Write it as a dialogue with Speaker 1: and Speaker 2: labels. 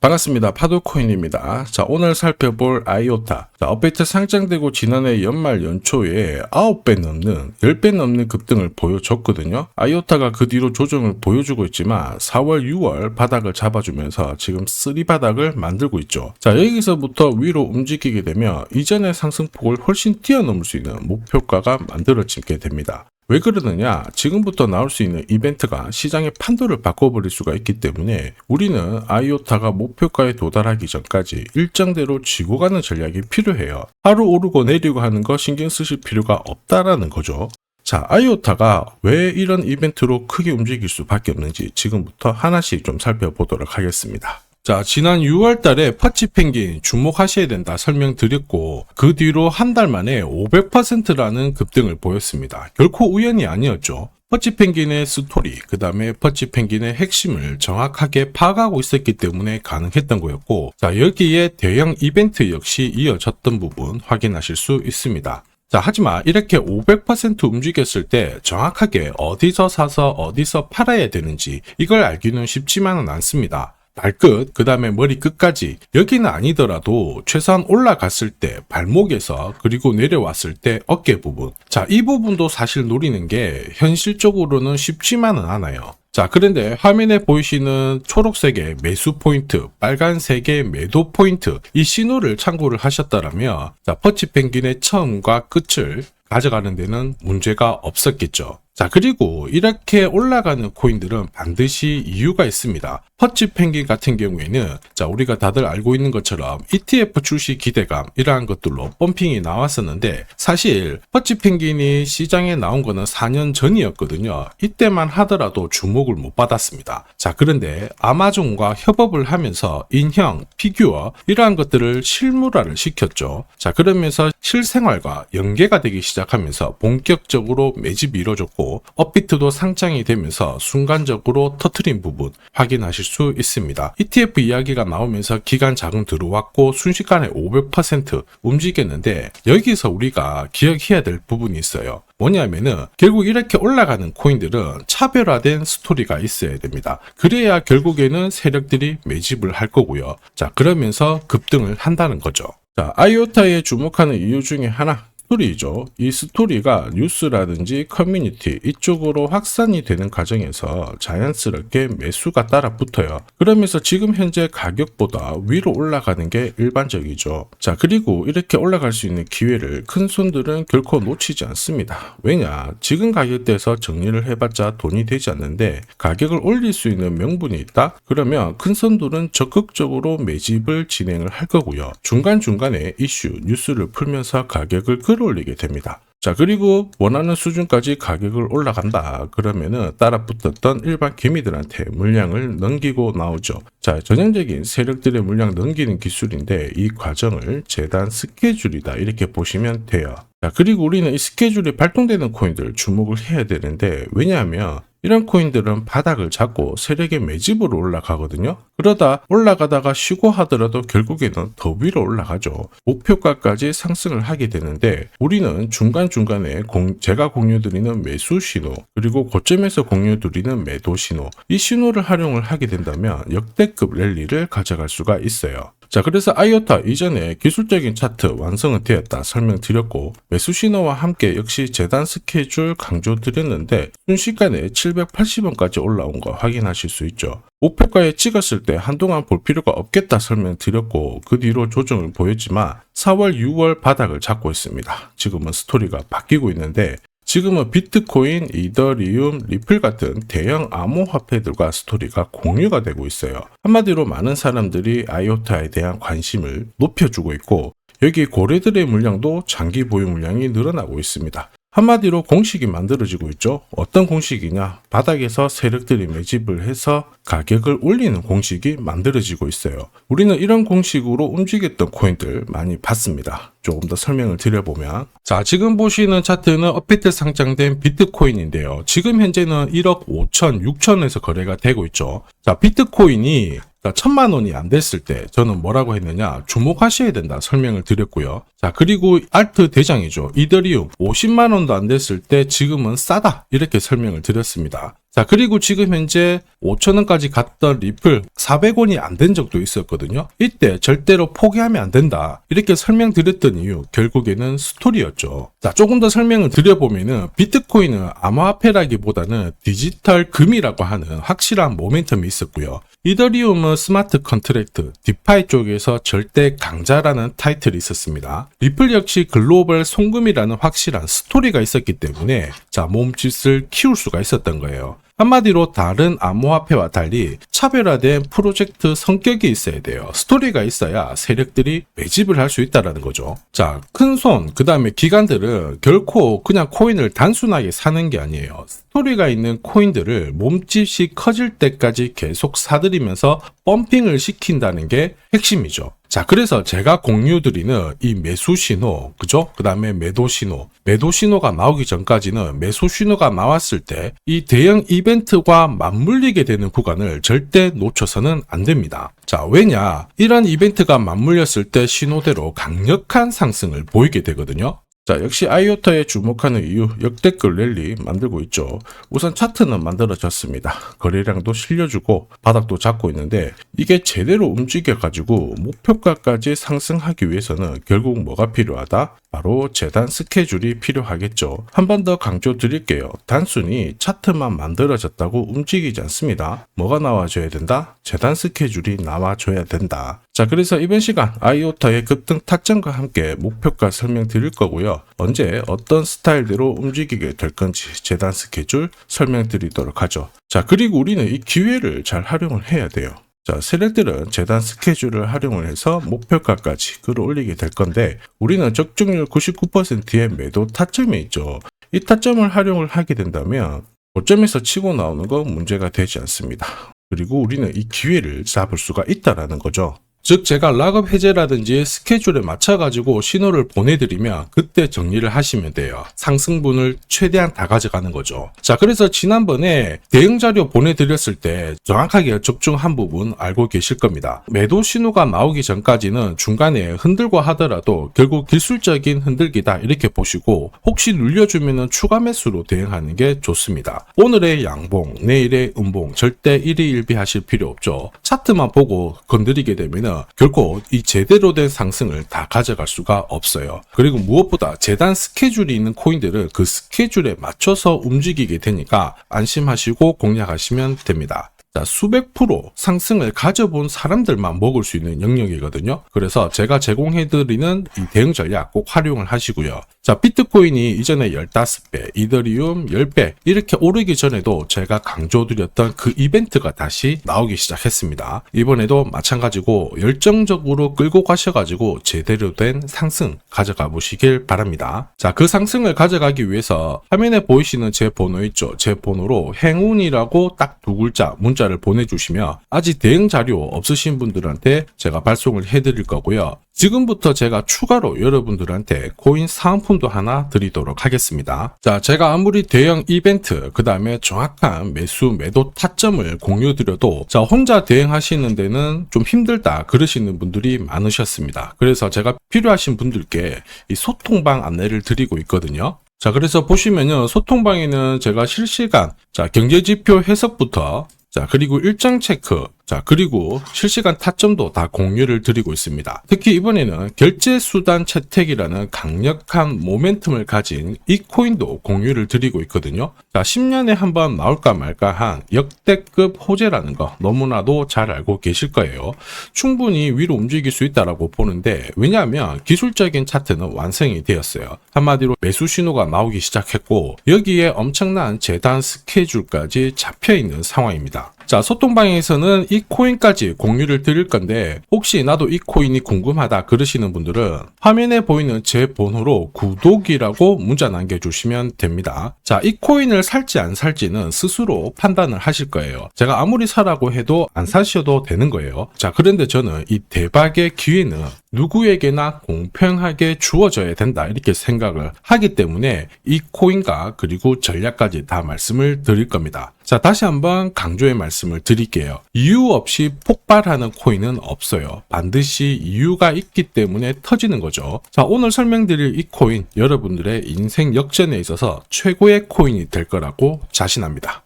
Speaker 1: 반갑습니다. 파도코인입니다. 자, 오늘 살펴볼 아이오타. 자, 업데이트 상장되고 지난해 연말 연초에 9배 넘는, 10배 넘는 급등을 보여줬거든요. 아이오타가 그 뒤로 조정을 보여주고 있지만 4월, 6월 바닥을 잡아주면서 지금 3 바닥을 만들고 있죠. 자, 여기서부터 위로 움직이게 되면 이전의 상승폭을 훨씬 뛰어넘을 수 있는 목표가가 만들어지게 됩니다. 왜 그러느냐? 지금부터 나올 수 있는 이벤트가 시장의 판도를 바꿔버릴 수가 있기 때문에 우리는 아이오타가 목표가에 도달하기 전까지 일정대로 쥐고 가는 전략이 필요해요. 하루 오르고 내리고 하는 거 신경 쓰실 필요가 없다라는 거죠. 자, 아이오타가 왜 이런 이벤트로 크게 움직일 수밖에 없는지 지금부터 하나씩 좀 살펴보도록 하겠습니다. 자, 지난 6월 달에 퍼치펭귄 주목하셔야 된다 설명드렸고 그 뒤로 한 달 만에 500%라는 급등을 보였습니다. 결코 우연이 아니었죠. 퍼치펭귄의 스토리, 그 다음에 퍼치펭귄의 핵심을 정확하게 파악하고 있었기 때문에 가능했던 거였고, 자, 여기에 대형 이벤트 역시 이어졌던 부분 확인하실 수 있습니다. 자, 하지만 이렇게 500% 움직였을 때 정확하게 어디서 사서 어디서 팔아야 되는지 이걸 알기는 쉽지만은 않습니다. 발끝, 그 다음에 머리 끝까지 여기는 아니더라도 최소한 올라갔을 때 발목에서 그리고 내려왔을 때 어깨 부분, 자, 이 부분도 사실 노리는 게 현실적으로는 쉽지만은 않아요. 자, 그런데 화면에 보이시는 초록색의 매수 포인트, 빨간색의 매도 포인트, 이 신호를 참고를 하셨다면 자, 퍼치펭귄의 처음과 끝을 가져가는 데는 문제가 없었겠죠. 자, 그리고 이렇게 올라가는 코인들은 반드시 이유가 있습니다. 퍼치펭귄 같은 경우에는 자, 우리가 다들 알고 있는 것처럼 ETF 출시 기대감 이러한 것들로 펌핑이 나왔었는데 사실 퍼치펭귄이 시장에 나온 거는 4년 전이었거든요. 이때만 하더라도 주목을 못 받았습니다. 자, 그런데 아마존과 협업을 하면서 인형, 피규어 이러한 것들을 실물화를 시켰죠. 자, 그러면서 실생활과 연계가 되기 시작하면서 본격적으로 매집이 이루어졌고 업비트도 상장이 되면서 순간적으로 터트린 부분 확인하실 수 있습니다. ETF 이야기가 나오면서 기관 자금 들어왔고 순식간에 500% 움직였는데 여기서 우리가 기억해야 될 부분이 있어요. 뭐냐면은 결국 이렇게 올라가는 코인들은 차별화된 스토리가 있어야 됩니다. 그래야 결국에는 세력들이 매집을 할 거고요. 자, 그러면서 급등을 한다는 거죠. 자, 아이오타에 주목하는 이유 중에 하나, 스토리죠. 이 스토리가 뉴스라든지 커뮤니티 이쪽으로 확산이 되는 과정에서 자연스럽게 매수가 따라 붙어요. 그러면서 지금 현재 가격보다 위로 올라가는 게 일반적이죠. 자, 그리고 이렇게 올라갈 수 있는 기회를 큰 손들은 결코 놓치지 않습니다. 왜냐? 지금 가격대에서 정리를 해봤자 돈이 되지 않는데 가격을 올릴 수 있는 명분이 있다? 그러면 큰 손들은 적극적으로 매집을 진행을 할 거고요. 중간중간에 이슈, 뉴스를 풀면서 가격을 올리게 됩니다. 자, 그리고 원하는 수준까지 가격을 올라간다 그러면은 따라 붙었던 일반 개미들한테 물량을 넘기고 나오죠. 자, 전형적인 세력들의 물량 넘기는 기술인데 이 과정을 재단 스케줄이다 이렇게 보시면 돼요. 자, 그리고 우리는 이 스케줄이 발동되는 코인들 주목을 해야 되는데 왜냐하면 이런 코인들은 바닥을 잡고 세력의 매집으로 올라가거든요. 그러다 올라가다가 쉬고 하더라도 결국에는 더 위로 올라가죠. 목표가까지 상승을 하게 되는데 우리는 중간중간에 제가 공유드리는 매수 신호 그리고 고점에서 공유드리는 매도 신호 이 신호를 활용을 하게 된다면 역대급 랠리를 가져갈 수가 있어요. 자, 그래서 아이오타 이전에 기술적인 차트 완성은 되었다 설명드렸고 매수 신호와 함께 역시 재단 스케줄 강조드렸는데 순식간에 780원까지 올라온 거 확인하실 수 있죠. 목표가에 찍었을 때 한동안 볼 필요가 없겠다 설명드렸고 그 뒤로 조정을 보였지만 4월, 6월 바닥을 잡고 있습니다. 지금은 스토리가 바뀌고 있는데 지금은 비트코인, 이더리움, 리플 같은 대형 암호화폐들과 스토리가 공유가 되고 있어요. 한마디로 많은 사람들이 아이오타에 대한 관심을 높여주고 있고 여기 고래들의 물량도 장기 보유 물량이 늘어나고 있습니다. 한마디로 공식이 만들어지고 있죠. 어떤 공식이냐? 바닥에서 세력들이 매집을 해서 가격을 올리는 공식이 만들어지고 있어요. 우리는 이런 공식으로 움직였던 코인들 많이 봤습니다. 조금 더 설명을 드려보면 자, 지금 보시는 차트는 업비트 상장된 비트코인인데요. 지금 현재는 1억 5천, 6천에서 거래가 되고 있죠. 자, 비트코인이 1,000만 원이 안 됐을 때 저는 뭐라고 했느냐 주목하셔야 된다 설명을 드렸고요. 자, 그리고 알트 대장이죠. 이더리움 50만 원도 안 됐을 때 지금은 싸다 이렇게 설명을 드렸습니다. 자, 그리고 지금 현재 5,000원까지 갔던 리플 400원이 안 된 적도 있었거든요. 이때 절대로 포기하면 안 된다. 이렇게 설명드렸던 이유, 결국에는 스토리였죠. 자, 조금 더 설명을 드려보면은 비트코인은 암호화폐라기보다는 디지털 금이라고 하는 확실한 모멘텀이 있었고요. 이더리움은 스마트 컨트랙트, 디파이 쪽에서 절대 강자라는 타이틀이 있었습니다. 리플 역시 글로벌 송금이라는 확실한 스토리가 있었기 때문에 자, 몸짓을 키울 수가 있었던 거예요. 한마디로 다른 암호화폐와 달리 차별화된 프로젝트 성격이 있어야 돼요. 스토리가 있어야 세력들이 매집을 할 수 있다는 거죠. 자, 큰손, 그 다음에 기관들은 결코 그냥 코인을 단순하게 사는 게 아니에요. 스토리가 있는 코인들을 몸집이 커질 때까지 계속 사들이면서 펌핑을 시킨다는 게 핵심이죠. 자, 그래서 제가 공유드리는 이 매수 신호, 그죠? 그 다음에 매도 신호가 나오기 전까지는 매수 신호가 나왔을 때 이 대형 이벤트와 맞물리게 되는 구간을 절대 놓쳐서는 안 됩니다. 자, 왜냐? 이런 이벤트가 맞물렸을 때 신호대로 강력한 상승을 보이게 되거든요. 자, 역시 아이오타에 주목하는 이유, 역대급 랠리 만들고 있죠. 우선 차트는 만들어졌습니다. 거래량도 실려주고 바닥도 잡고 있는데 이게 제대로 움직여가지고 목표가까지 상승하기 위해서는 결국 뭐가 필요하다? 바로 재단 스케줄이 필요하겠죠. 한 번 더 강조 드릴게요. 단순히 차트만 만들어졌다고 움직이지 않습니다. 뭐가 나와줘야 된다? 재단 스케줄이 나와줘야 된다. 자, 그래서 이번 시간 아이오타의 급등 타점과 함께 목표가 설명드릴 거고요. 언제 어떤 스타일대로 움직이게 될 건지 재단 스케줄 설명드리도록 하죠. 자, 그리고 우리는 이 기회를 잘 활용을 해야 돼요. 자, 세력들은 재단 스케줄을 활용을 해서 목표가까지 끌어올리게 될 건데 우리는 적중률 99%의 매도 타점이 있죠. 이 타점을 활용을 하게 된다면 고점에서 치고 나오는 건 문제가 되지 않습니다. 그리고 우리는 이 기회를 잡을 수가 있다라는 거죠. 즉 제가 락업 해제라든지 스케줄에 맞춰가지고 신호를 보내드리면 그때 정리를 하시면 돼요. 상승분을 최대한 다 가져가는 거죠. 자, 그래서 지난번에 대응 자료 보내드렸을 때 정확하게 적중한 부분 알고 계실 겁니다. 매도 신호가 나오기 전까지는 중간에 흔들고 하더라도 결국 기술적인 흔들기다 이렇게 보시고 혹시 눌려주면 추가 매수로 대응하는 게 좋습니다. 오늘의 양봉, 내일의 음봉 절대 일희일비하실 필요 없죠. 차트만 보고 건드리게 되면 결코 이 제대로 된 상승을 다 가져갈 수가 없어요. 그리고 무엇보다 재단 스케줄이 있는 코인들은 그 스케줄에 맞춰서 움직이게 되니까 안심하시고 공략하시면 됩니다. 자, 수백 프로 상승을 가져본 사람들만 먹을 수 있는 영역이거든요. 그래서 제가 제공해드리는 이 대응 전략 꼭 활용을 하시고요. 자, 비트코인이 이전에 15배, 이더리움 10배 이렇게 오르기 전에도 제가 강조드렸던 그 이벤트가 다시 나오기 시작했습니다. 이번에도 마찬가지고 열정적으로 끌고 가셔가지고 제대로 된 상승 가져가 보시길 바랍니다. 자, 그 상승을 가져가기 위해서 화면에 보이시는 제 번호 있죠? 제 번호로 행운이라고 딱 두 글자 문자를 보내주시면 아직 대응 자료 없으신 분들한테 제가 발송을 해드릴 거고요. 지금부터 제가 추가로 여러분들한테 코인 사은품도 하나 드리도록 하겠습니다. 자, 제가 아무리 대형 이벤트, 그 다음에 정확한 매수, 매도 타점을 공유드려도 자, 혼자 대응하시는 데는 좀 힘들다 그러시는 분들이 많으셨습니다. 그래서 제가 필요하신 분들께 이 소통방 안내를 드리고 있거든요. 자, 그래서 보시면요, 소통방에는 제가 실시간 경제지표 해석부터 그리고 일정 체크, 그리고 실시간 타점도 다 공유를 드리고 있습니다. 특히 이번에는 결제수단 채택이라는 강력한 모멘텀을 가진 이 코인도 공유를 드리고 있거든요. 10년에 한 번 나올까 말까 한 역대급 호재라는 거 너무나도 잘 알고 계실 거예요. 충분히 위로 움직일 수 있다라고 보는데 왜냐하면 기술적인 차트는 완성이 되었어요. 한마디로 매수 신호가 나오기 시작했고 여기에 엄청난 재단 스케줄까지 잡혀있는 상황입니다. 자, 소통방에서는 이 코인까지 공유를 드릴 건데 혹시 나도 이 코인이 궁금하다 그러시는 분들은 화면에 보이는 제 번호로 구독이라고 문자 남겨주시면 됩니다. 자, 이 코인을 살지 안 살지는 스스로 판단을 하실 거예요. 제가 아무리 사라고 해도 안 사셔도 되는 거예요. 자, 그런데 저는 이 대박의 기회는 누구에게나 공평하게 주어져야 된다 이렇게 생각을 하기 때문에 이 코인과 그리고 전략까지 다 말씀을 드릴 겁니다. 자, 다시 한번 강조의 말씀을 드릴게요. 이유 없이 폭발하는 코인은 없어요. 반드시 이유가 있기 때문에 터지는 거죠. 자, 오늘 설명드릴 이 코인 여러분들의 인생 역전에 있어서 최고의 코인이 될 거라고 자신합니다.